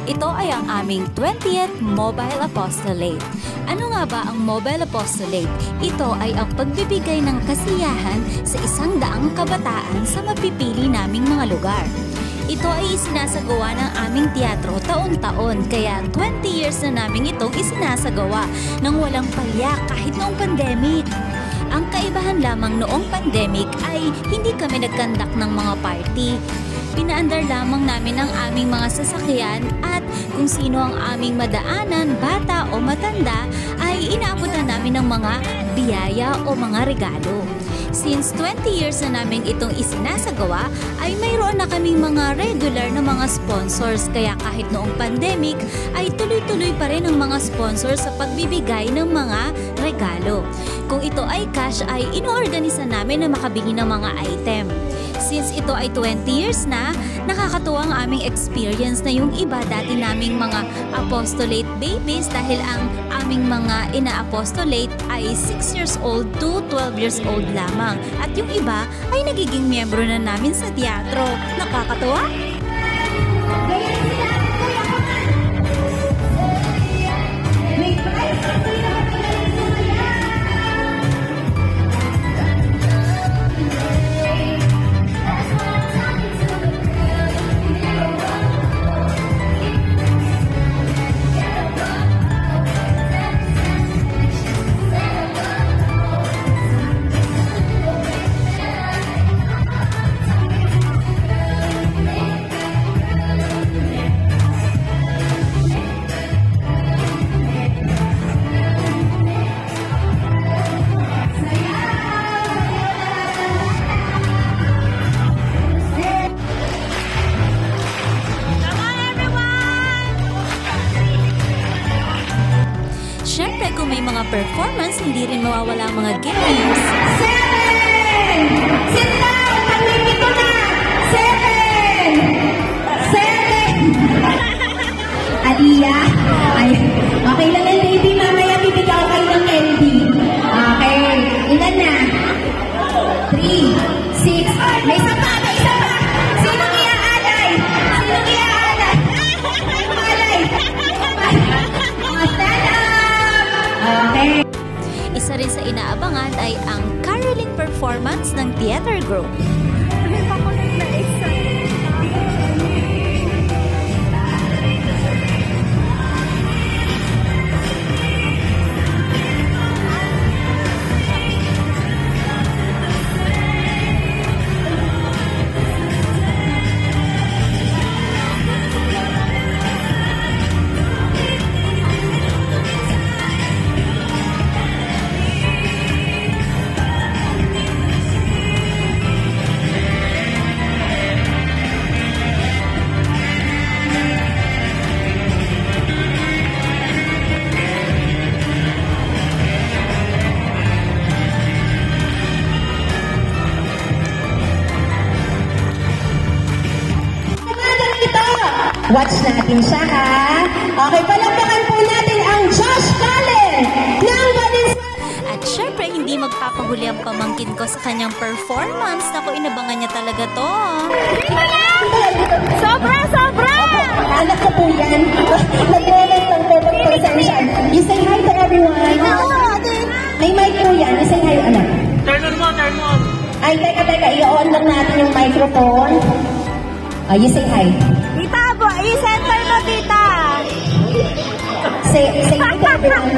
Ito ay ang aming 20th Mobile Apostolate. Ano nga ba ang Mobile Apostolate? Ito ay ang pagbibigay ng kasiyahan sa 100 kabataan sa mapipili naming mga lugar. Ito ay isinasagawa ng aming teatro taon-taon, kaya 20 years na namin itong isinasagawa nang walang palya kahit noong pandemic. Ang kaibahan lamang noong pandemic ay hindi kami nagkandak ng mga party. Pinaandar lamang namin ang aming mga sasakyan at kung sino ang aming madaanan, bata o matanda, ay inaabutan namin ng mga biyaya o mga regalo. Since 20 years na namin itong isinasagawa, ay mayroon na kaming mga regular na mga sponsors, kaya kahit noong pandemic ay tuloy-tuloy pa rin ang mga sponsors sa pagbibigay ng mga regalo. Kung ito ay cash, ay inoorganisa namin na makabili ng mga item. Since ito ay 20 years na, nakakatuwa ang aming experience na yung iba dati naming mga apostolate babies dahil ang aming mga ina-apostolate ay 6 years old to 12 years old lamang. At yung iba ay nagiging miyembro na namin sa teatro. Nakakatuwa? Siyempre, kung may mga performance, hindi rin mawawala ang mga games. 7! Sit down! Pag-limit ko na! 7! Aliyah? Ay, okay lang yan, baby. Mamaya bibigyan ko kayo ng candy. Okay. Ilan na? 3, 6. May isa pa! May isa pa! Sinong iaalay? Sinong iaalay? Alay! Stand up! Okay. Isa rin sa inaabangan ay ang caroling performance ng theater group. Watch natin siya, ha? Okay, palakpakan po natin ang Josh Cullen ng Valenzuela. At syempre, hindi magpapahuli ang pamangkin ko sa kanyang performance. Naku, inabangan niya talaga to. Sobra! Sobra! Anak ko po yan. Nag-moment ng perfect presentation. You say hi to everyone. May mic po yan. You say hi, anak. Turn on. Ay, teka. I-on lang natin yung microphone. You say hi. Tita, i-center mo, tita. Say hi to everyone.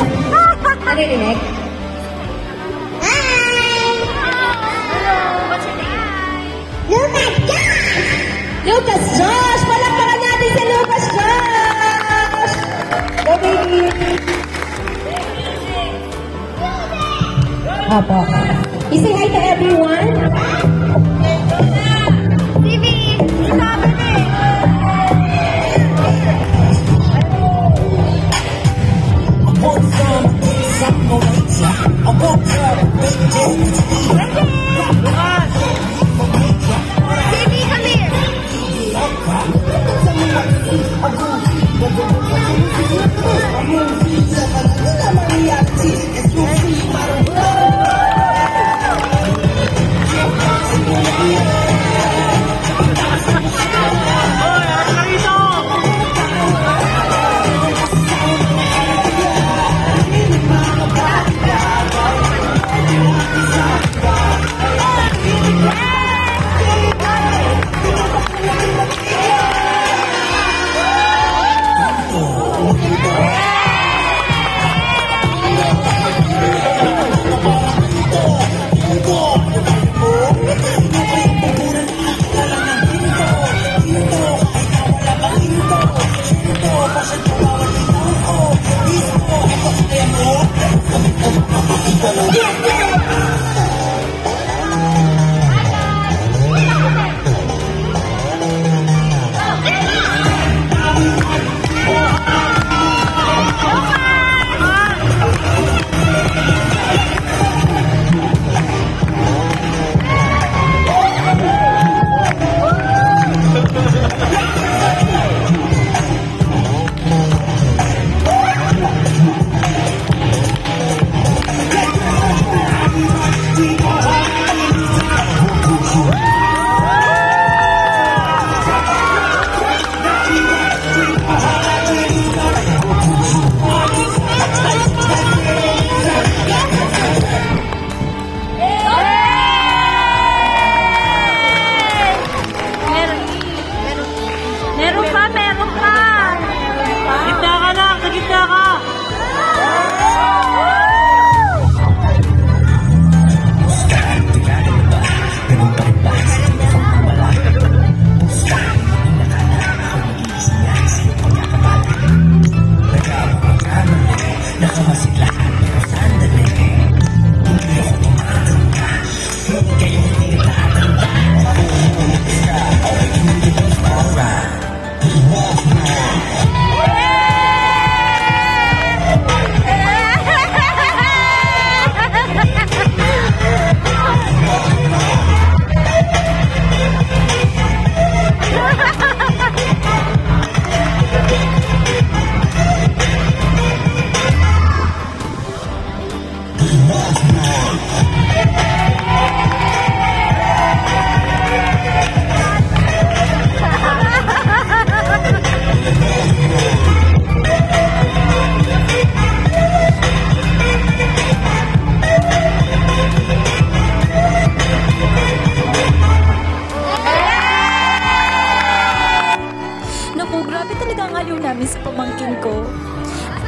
Narinig? Hi! What's your name? Lucas Josh! Lucas Josh! Palakpakan natin si Lucas Josh! Go, baby! Opo. You say hi to everyone. TV, sabi ni. TV, come here.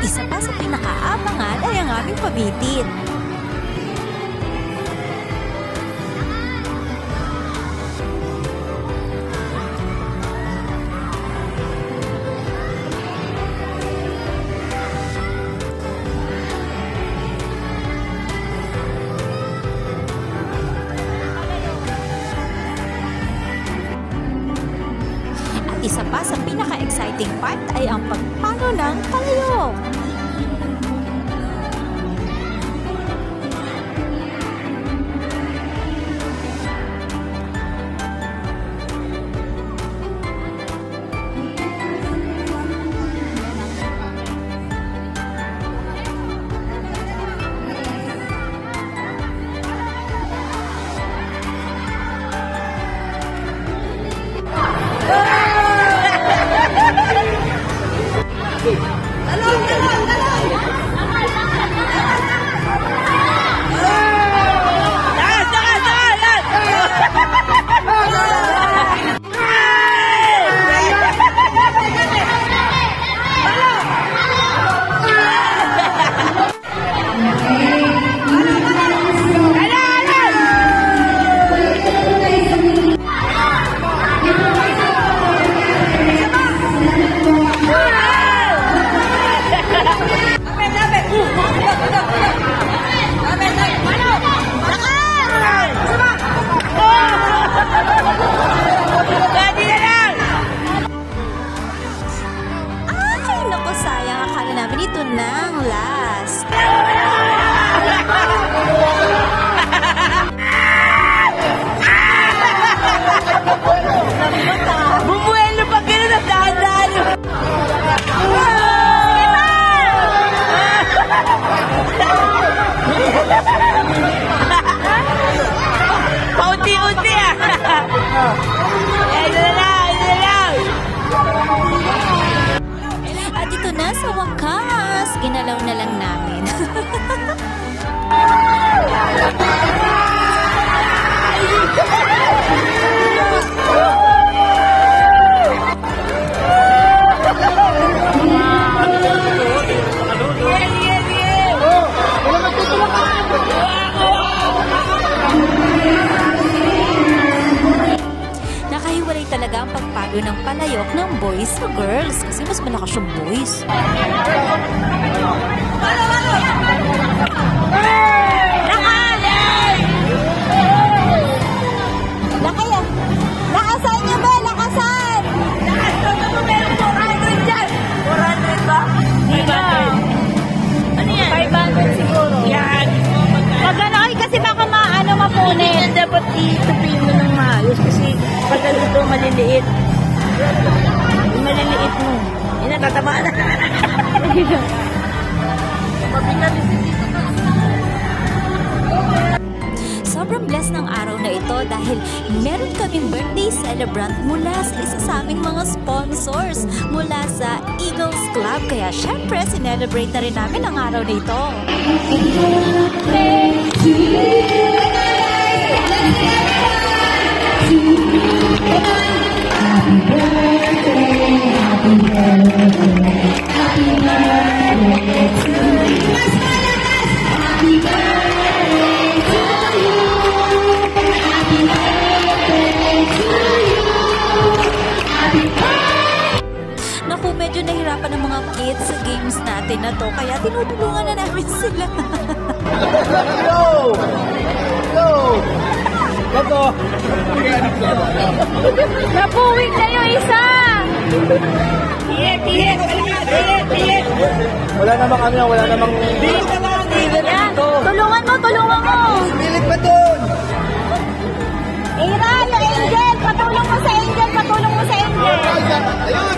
isa pa sa pinakaabangan ay ang aming pabitin. Isa pa sa pinaka-exciting part ay ang pagpano ng palayok. Ito na ang last. Bumuelo pa kayo na dahan-dahan. Paunti-unti ah. Ito na lang. At ito na sa wakas, ginalaw na lang namin. Nakahiwalay talaga ang pagpalo ng palayok ng boys sa girls kasi mas malakas yung boys. Lakasan niyo ba? Lakasan! Lakasan mo meron 400 dyan! 400 ba? Ano yan? 500 siguro. Yan. Pag ano kasi baka mapunin. Hindi dapat itupin mo ng maayos kasi pag ito maliliit. Yung maliliit mo. Yung natataba na. Mabigat dito. Sobrang blessed ng araw na ito dahil meron kaming birthday celebrant mula sa isa sa aming mga sponsors mula sa Eagles Club. Kaya syempre, sinelebrate na rin namin ang araw na ito. Naku, medyo nahirapan ang mga kids sa games natin na to, kaya tinutulungan na namin sila. Go! Go! Go! Napuwing na yung isa! Tiye! Wala namang ano, wala namang... Yan! Tulungan mo! Pilit pa doon! Ira, yung Angel! Patulong mo sa Angel! Ayun!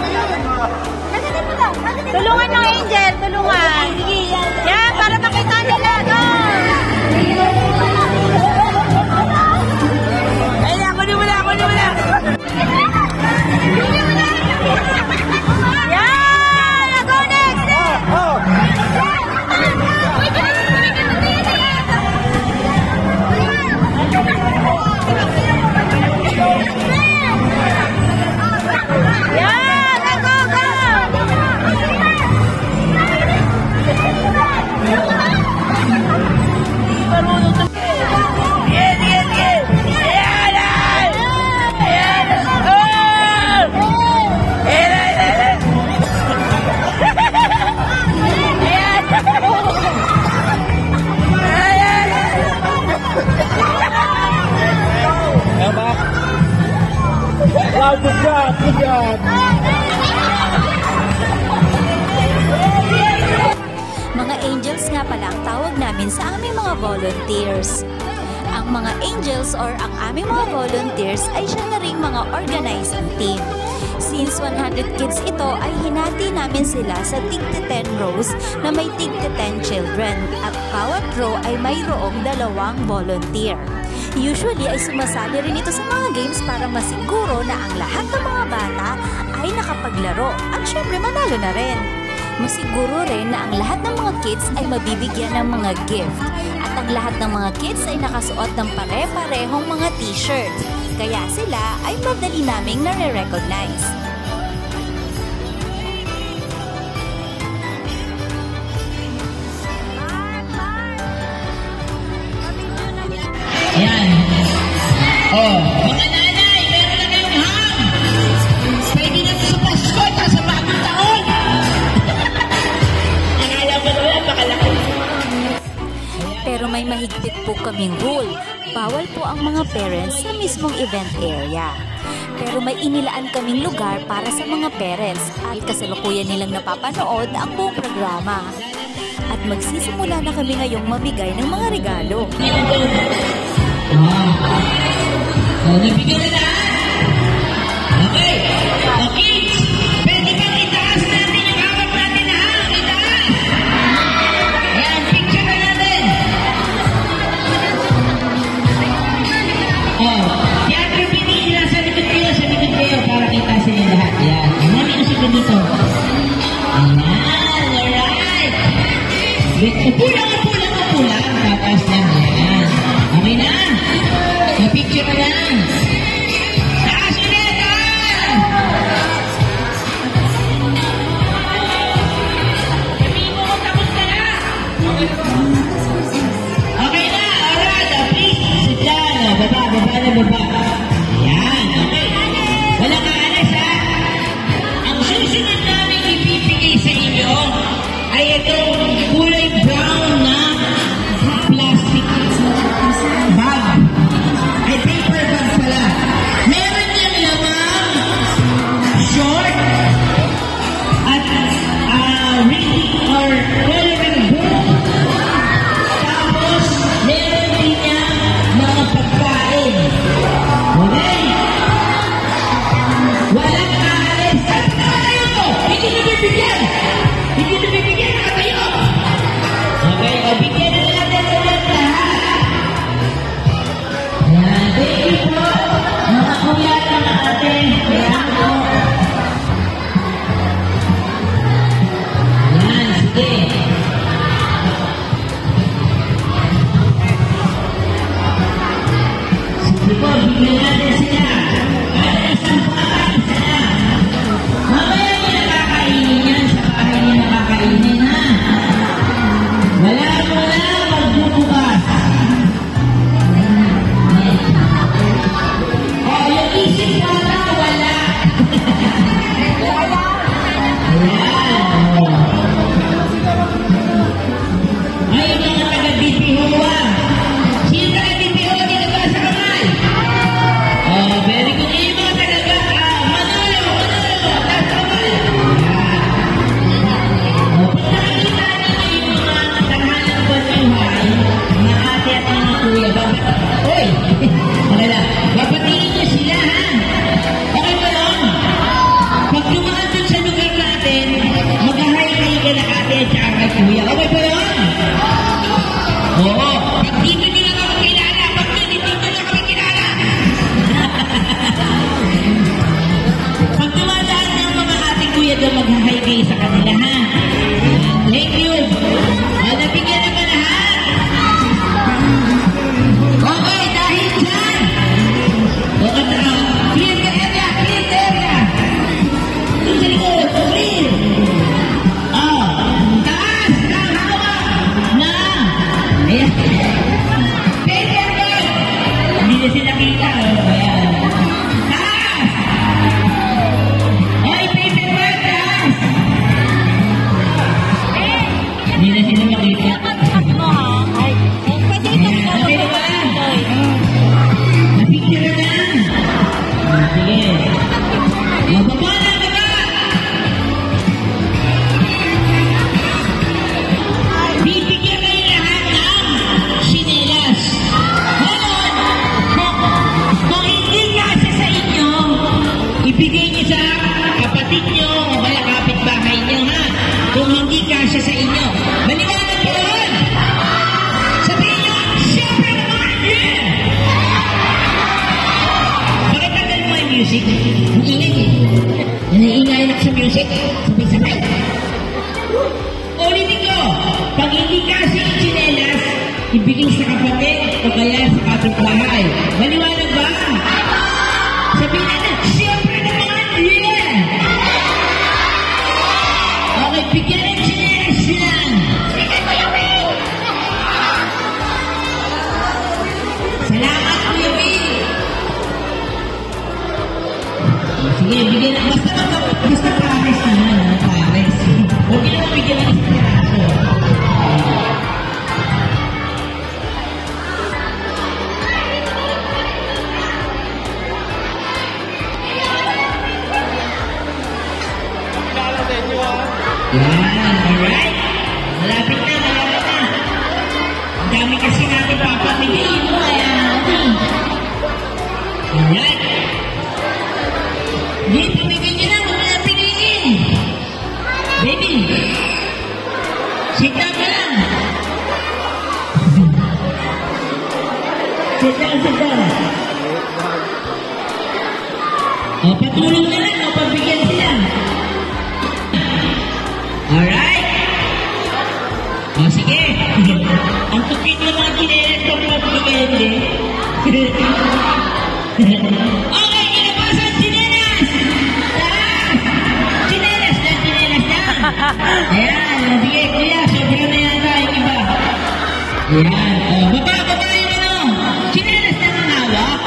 Tulungan ng Angel! Tulungan! Yan! Para makita nila! Ayun! Ako ni wala! Yan! Go next! Yan! Go! angels nga pala ang tawag namin sa aming mga volunteers. Ang mga angels or ang aming mga volunteers ay siya na ring mga organizing team. Since 100 kids ito ay hinati namin sila sa tig-10 rows na may tig-10 children at bawat row ay mayroong 2 volunteer. Usually ay sumasali rin ito sa mga games para masiguro na ang lahat ng mga bata ay nakapaglaro at syempre manalo na rin. Masiguro rin na ang lahat ng mga kids ay mabibigyan ng mga gift at ang lahat ng mga kids ay nakasuot ng pare-parehong mga t-shirt. Kaya sila ay madali naming nare-recognize. Yan. Oh, mga nanay, meron na kayong ham. Pwede na sa Pasko, sa bagong taon. Akala mo naman, pakalaki. Pero may mahigpit po kaming rule. Bawal po ang mga parents sa mismong event area. Pero may inilaan kaming lugar para sa mga parents at kasalukuyan nilang napapanood ang buong programa. At magsisimula na kami ngayong mamigay ng mga regalo. Nabigyan na lahat. Okay. Okay. Pwede bang itaas natin yung hawak natin na ham? Itaas. Ayan, picture na natin. Teatro Pinila, sa likod kayo para kita sa inyo lahat. Ayan. Mami na siya dito. Ayan, alright. Upulang. Tapos lang. Ayan. Okay na. Picture na lang. Taas ulit! Sabihin mo kung tapos ka na. Okay na. Alright. Please, sit down. Baba. Ayan. Okay. Walang aalis ha. Ang susunod namin ibibigay sa inyo ay itong kulay brown na plastic bag. Ay, paper bag pala. Meron niyang lamang short at reading or coloring book. Tapos, meron din niya mga pagkain. Okay? Walang aalis. At nakatayo ko! Hindi na bibigyan! Nakatayo! Okay, o bigyan na natin ulit lahat. Ayan, thank you po. Mga kuya na natin. Ayan po. Ayan, sige. Sige po, bigyan natin sila. Para isang pakain sila. Mamaya niya nakakainin yan. Sa bahay niya nakakainin ha. Wala mo na magbubukas. Yung isip wala. Ay, mga taga-DPO Sino taga-DPO? Dito ba sa kamay? Very good. Yung mga Manolo. Taas kamay. Pag nakikita niyo yung mga tanghalang buhay, mga ate at mga kuya, Oy! Okay lang. Bapatingin niyo sila, ha? Okay ba yun? Pag dumaan dun sa lugar natin, mag-hi-hi ka na ate at saka kay kuya. Okay ba yun? Oo. Pag dito nyo lang ako kilala, pag dito lang kami kilala. Pag dumadaan ng mga ate kuya doon, mag-hi kayo sa kanila, ha? Thank you. Nabigyan na ba lahat? Okay, dahil dyan. Clear the area. Doon sa likod, clear. Taas ng hawak na. Ayan. Paper bag. Hindi na sila kita. Ayan. Taas. Ay, paper bag, taas. Hindi na sila makita. Napicture na. Sige. Mababa na. Dito nyo. Maniwala pa naman. Sabihin nyo, siyempre naman, yeah! Bakit tagal mo yung music? Ang ingay eh. Naiingay na sa music. Sabay-sabay. Ulitin ko, pag hindi kasi yung chinelas, ibigay sa kapatid o kaya sa kapitbahay. Maliwanag ba? Sabihin natin, siyempre naman, yeah! Okay, bigyan ng chinelas yan. Salamat, Kuya Will. Sige, bigyan ng, basta pares naman, pares. Huwag nyo naman bigyan ng inspirasyon. Yan, alright. Malapit na, malapit na. Ang dami kasi natin papatigil, no? Kaya natin. Alright. Hindi, pamigay nyo na, huwag na piliin. Baby, sit down ka lang. Sit down, sit down. O, patulong na lang, o, pabigyan sila. Alright? O, sige. Ang tupid ng mga chinelas ko pabigyan din. Okay, inapasan chinelas! Taas! Chinelas na, chinelas na! Ayan, nabigay ko yan. Sobrang na yan tayo, iba. Ayan, o, baba yung ano. Chinelas na ang hawak.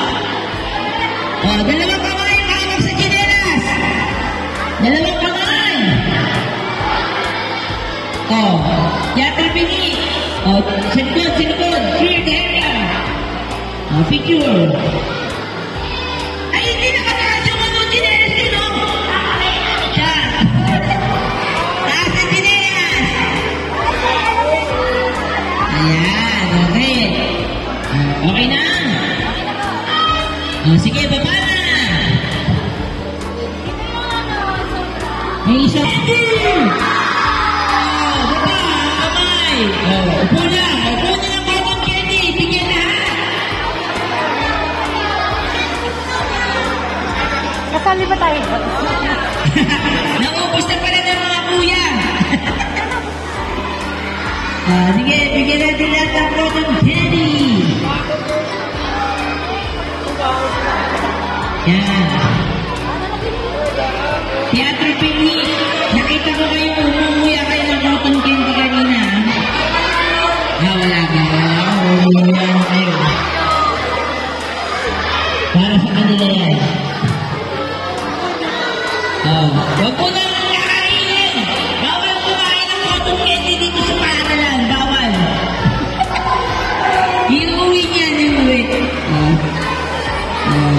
O, dalawang kamay ang hawak sa chinelas. Dalawang kamay. O, yata pingi. O, silikod. Clear the area. O, picture. Ay, hindi nakataas yung ano, chinelas yun, o. Siya. Taas ang chinelas. Ayan, okay. Okay na. O, sige, baba na. May isa. Baba, kamay. O, upo na ng cotton candy. Bigyan na. Kasali ba tayo? Naubos na pala ng mga kuya. Sige, bigyan natin lahat ng cotton candy. Yan. Teatro Pingi, nakita ko kayo umumuya kayo ng cotton candy kanina. Wala ba? Umumuya na kayo. Para sa kanila yan. Huwag ko na kakainin. Bawal kumain ng cotton candy dito sa paaralan. Bawal. Iuwi niya, iuwi.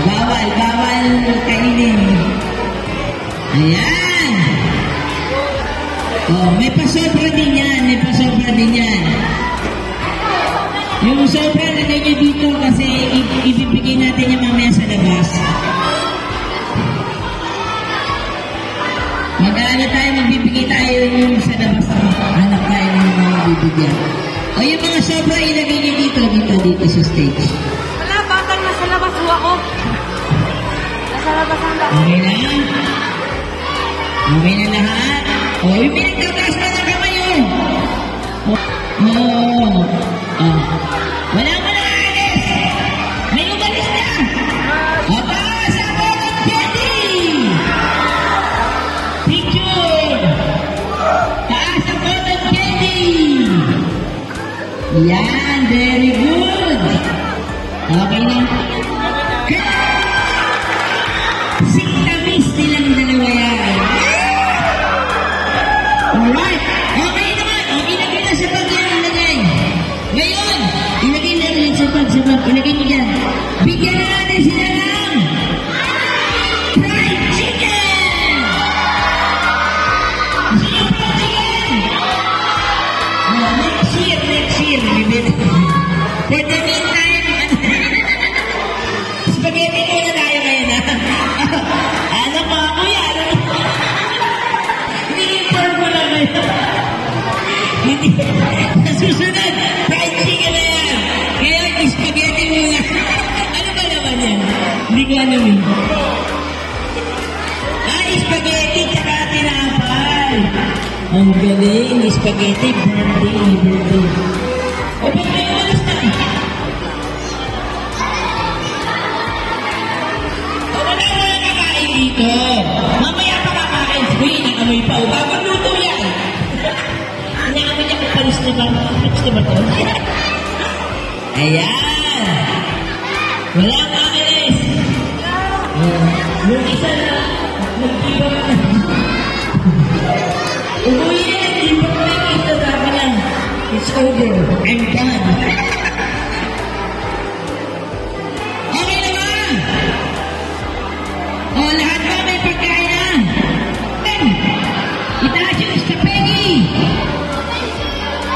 Bawal kainin. Ayan. May pasobra din yan. Yung sobra na nyo dito kasi ibibigay natin yung mamaya sa labas. Magbibigay tayo yung sa labas na anak tayo ng mga bibigyan. O yung mga sobra ilagay nyo dito sa stage. Wala, bakal nasa labas ho ako. Nasa labas ang lahat. Okay na? Okay na lahat? O, yung pinagtataas pa na kamay yun. Wala mo na alis. May umalis na. O, taas ang cotton candy. Picture. Taas ang cotton candy. Yan, very good. Okay na. Sintamis nilang dalawa yan. Alright. Okay naman. Ilagay na sa bag yan. Ngayon, ilagay na rin sa bag. Ilagay niyo dyan. Bigyan na natin sila ng fried chicken. Fried chicken. Next year. For the meantime, spaghetti muna tayo ngayon, ha? Ano pa, kuya? Naging formula ngayon. Susunod, fried chicken na yan. Ngayon, spaghetti muna. Ano ba naman yan? Hindi ko alam yun. Spaghetti tsaka tinapay. Ang galing, spaghetti, birthday. O, ba't kayo alas na? O, wala kakain dito. Mamaya pa kakain. Uy, nakamoy pa. O, bakit luto yan? Nakamoy niya kung palis na ba? Palis na ba ito? Ayan. Wala kakain. Yung isa na, nag-iba ka na. Umuwi na, hindi pa ko nakikita, sabi niya, it's over, I'm done. Okay na ba? O, lahat ba may pagkain na? Itaas yung istapegi.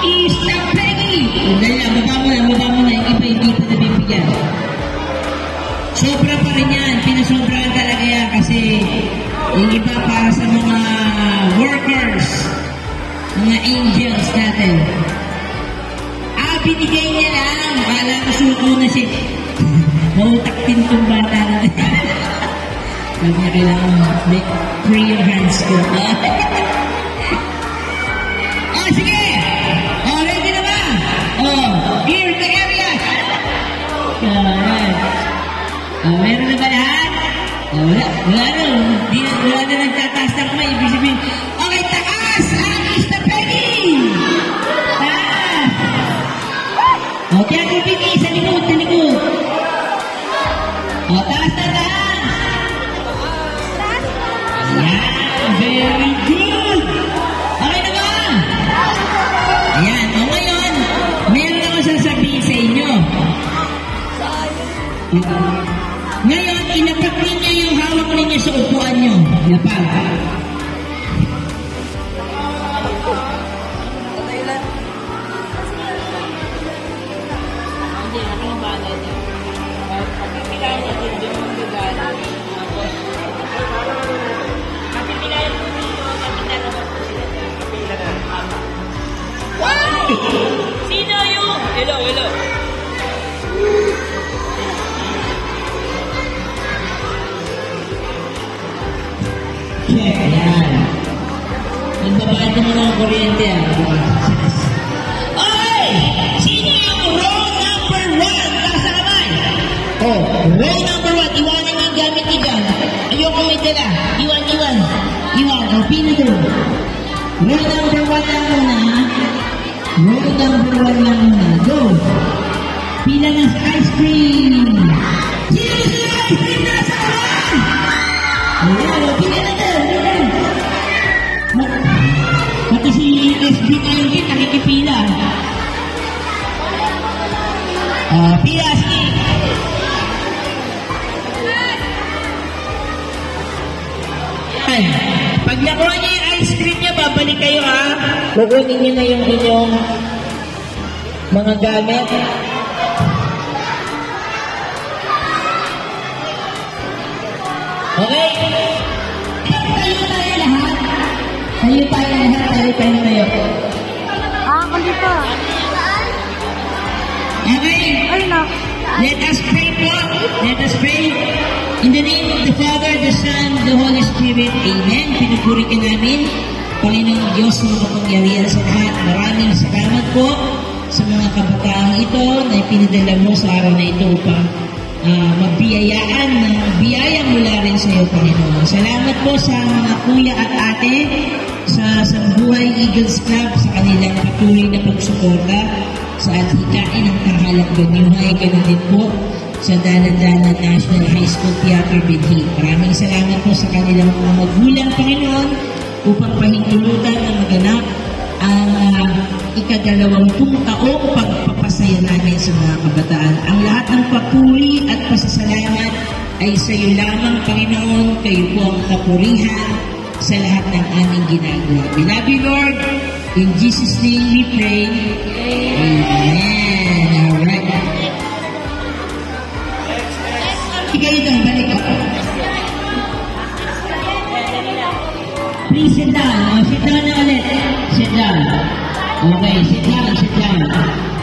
Istapegi. Dahil lang, baba mo na, yung iba hindi pa nabibigyan. Sobra pa rin yan, pinasobrahan talaga yan kasi yung iba para sa mga workers, mga angels natin. Binigay niya lang. Kala ko suko na siya. Mautak din itong bata natin. Sabi niya kailangan free your hands ko. Sige! Ready na ba? Clear the area! Meron na ba lahat? Wala na. Wala na nagtataas na kamay. Ibig sabihin, okay, taas! Ang istapegi! Taas! Okay, ang ibigay sa likod, taas na taas! Ayan, very good! Okay na ba? Ayan, ngayon, meron ako sasabihin sa inyo. Ngayon, inapak ninyo yung hawak ninyo sa upuan nyo. Inapak. Sino yung? Hello. Check, yan. Nagbabayad naman ang kuryente, Okay! Sino yung row number 1? Kasabay! Row number 1. Iwanan yung gamit ni Dan. Ayoko may dala. Iwan. Pino doon. Row number 1 lang muna, ha? Row number 1 lang muna. Go! Pila na sa ice cream! Sino sa ice cream na sa kawan? Ayan, pila na doon. Pati si SB kayo din, nakikipila. Pila, sige. Pag nakuha niyo yung ice cream niya, babalik kayo, ha? Kukunin niyo na yung inyong mga gamit. Okay? Tayo lahat. Tayo tayo. Hindi pa. Okay? Ay, na. Let us pray po. Let us pray. In the name of the Father, the Son, the Holy Spirit. Amen. Pinupuri ka namin, Panginoong Diyos na makapangyarihan sa lahat. Maraming salamat po sa mga kabataang ito na ipinadala mo sa araw na ito upang magbiyayaan ng biyaya mula rin sa iyo, Panginoon. Salamat po sa mga kuya at ate sa Sambuhay Eagles Club sa kanilang patuloy na pagsuporta sa adhikain ng kahalak Banyuhay. Ganun din po sa Dalan-Dalan National High School Theater Benhi. Maraming salamat po sa kanilang mga magulang, Panginoon, upang pahintulutan na maganap ang ika-20 taong pagpapasaya namin sa mga kabataan. Ang lahat ng papuri at pasasalamat ay sa iyo lamang, Panginoon. Kayo po ang kapurihan sa lahat ng aming ginagawa. We love you, Lord. In Jesus' name we pray. Amen. Alright. Ikaw ito, balik ako. Please sit down. Sit down na ulit. Sit down. Okay, sit down, sit down.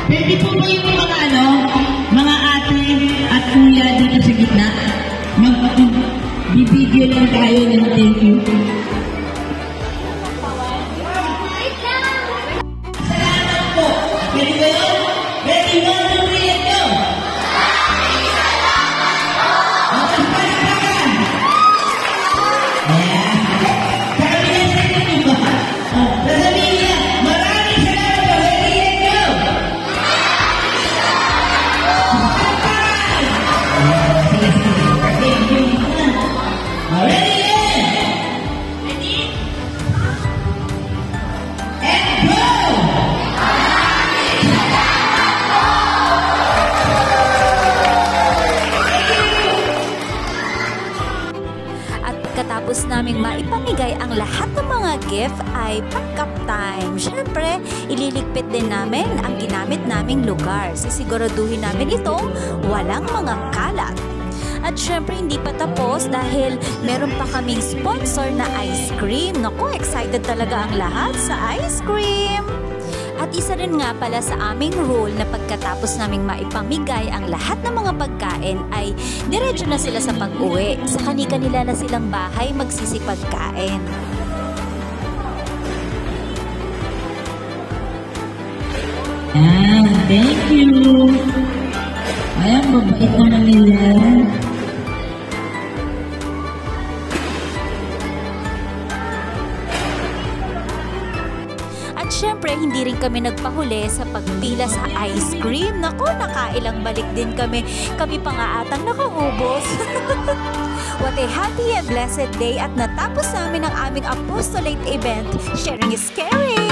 Pwede po ba yung mga mga ate at kuya dito sa gitna? Bibigyan lang tayo ng thank you. Salamat po. Pwede ba yun? Ready, 1, 2, 3, let's go! Okay, palakpakan. Ayan. Sabi na sa inyo ba? Sasabihin niya, maraming salamat po. Ready, let's go! Ready, and go! At pagkatapos naming maipamigay ang lahat ng mga gift ay pack-up time. Siyempre, ililigpit din namin ang ginamit naming lugar. Sisiguraduhin namin itong walang mga kalat. At syempre hindi pa tapos dahil meron pa kaming sponsor na ice cream. Naku, excited talaga ang lahat sa ice cream! At isa rin nga pala sa aming rule na pagkatapos naming maipamigay ang lahat ng mga pagkain ay diretso na sila sa pag-uwi. Sa kani-kanila na silang bahay magsisipagkain. Thank you. Ayan, babait naman nila. At syempre, hindi rin kami nagpahuli sa pagpila sa ice cream. Naku, nakailang balik din kami. Kami pa nga atang nakaubos. What a happy and blessed day at natapos namin ang aming apostolate event. Sharing is caring!